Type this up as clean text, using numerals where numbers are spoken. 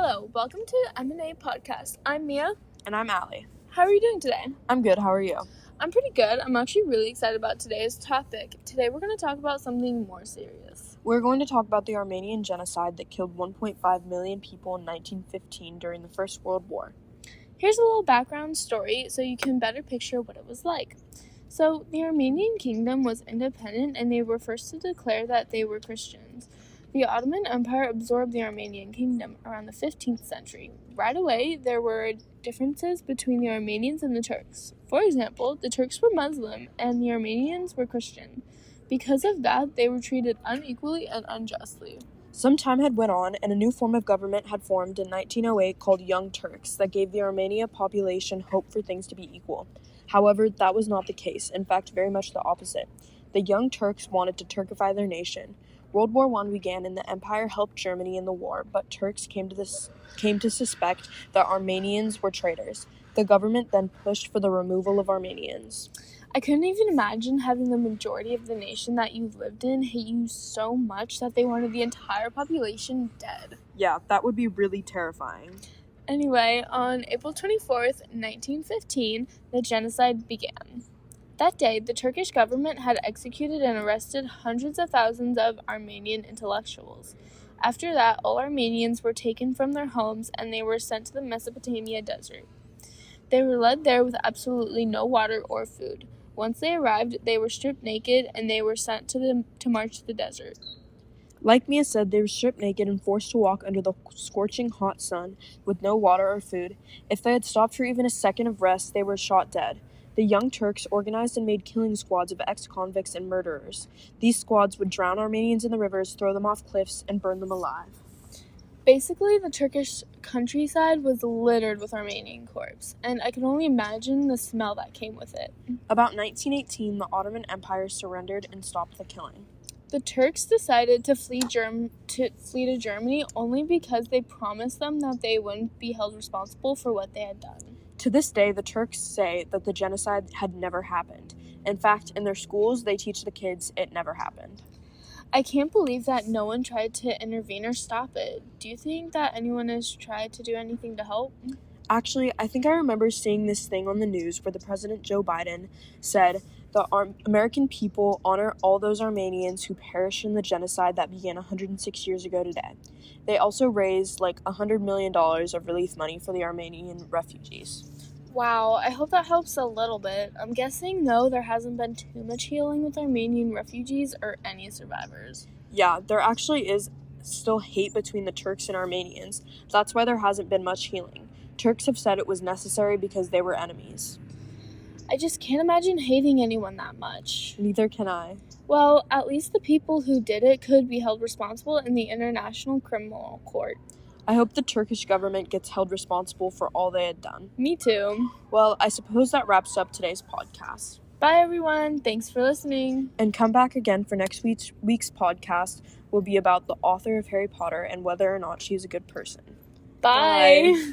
Hello, welcome to M&A Podcast. I'm Mia. And I'm Allie. How are you doing today? I'm good. How are you? I'm pretty good. I'm actually really excited about today's topic. Today we're going to talk about something more serious. We're going to talk about the Armenian genocide that killed 1.5 million people in 1915 during the First World War. Here's a little background story so you can better picture what it was like. So, the Armenian kingdom was independent and they were first to declare that they were Christians. The Ottoman Empire absorbed the Armenian kingdom around the 15th century. Right away, there were differences between the Armenians and the Turks. For example, the Turks were Muslim and the Armenians were Christian. Because of that, they were treated unequally and unjustly. Some time had went on, and a new form of government had formed in 1908 called Young Turks that gave the Armenia population hope for things to be equal. However, that was not the case. In fact, very much the opposite. The Young Turks wanted to Turkify their nation. World War I began and the empire helped Germany in the war, but Turks came to suspect that Armenians were traitors. The government then pushed for the removal of Armenians. I couldn't even imagine having the majority of the nation that you lived in hate you so much that they wanted the entire population dead. Yeah, that would be really terrifying. Anyway, on April 24th, 1915, the genocide began. That day, the Turkish government had executed and arrested hundreds of thousands of Armenian intellectuals. After that, all Armenians were taken from their homes and they were sent to the Mesopotamia desert. They were led there with absolutely no water or food. Once they arrived, they were stripped naked and they were sent to march to the desert. Like Mia said, they were stripped naked and forced to walk under the scorching hot sun with no water or food. If they had stopped for even a second of rest, they were shot dead. The Young Turks organized and made killing squads of ex-convicts and murderers. These squads would drown Armenians in the rivers, throw them off cliffs, and burn them alive. Basically, the Turkish countryside was littered with Armenian corpses, and I can only imagine the smell that came with it. About 1918, the Ottoman Empire surrendered and stopped the killing. The Turks decided to flee to Germany only because they promised them that they wouldn't be held responsible for what they had done. To this day, the Turks say that the genocide had never happened. In fact, in their schools, they teach the kids it never happened. I can't believe that no one tried to intervene or stop it. Do you think that anyone has tried to do anything to help? Actually, I think I remember seeing this thing on the news where the President Joe Biden said the American people honor all those Armenians who perished in the genocide that began 106 years ago today. They also raised like $100 million of relief money for the Armenian refugees. Wow, I hope that helps a little bit. I'm guessing, though, there hasn't been too much healing with Armenian refugees or any survivors. Yeah, there actually is still hate between the Turks and Armenians. That's why there hasn't been much healing. Turks have said it was necessary because they were enemies. I just can't imagine hating anyone that much. Neither can I. Well, at least the people who did it could be held responsible in the International Criminal Court. I hope the Turkish government gets held responsible for all they had done. Me too. Well, I suppose that wraps up today's podcast. Bye, everyone. Thanks for listening. And come back again for next week's podcast will be about the author of Harry Potter and whether or not she's a good person. Bye.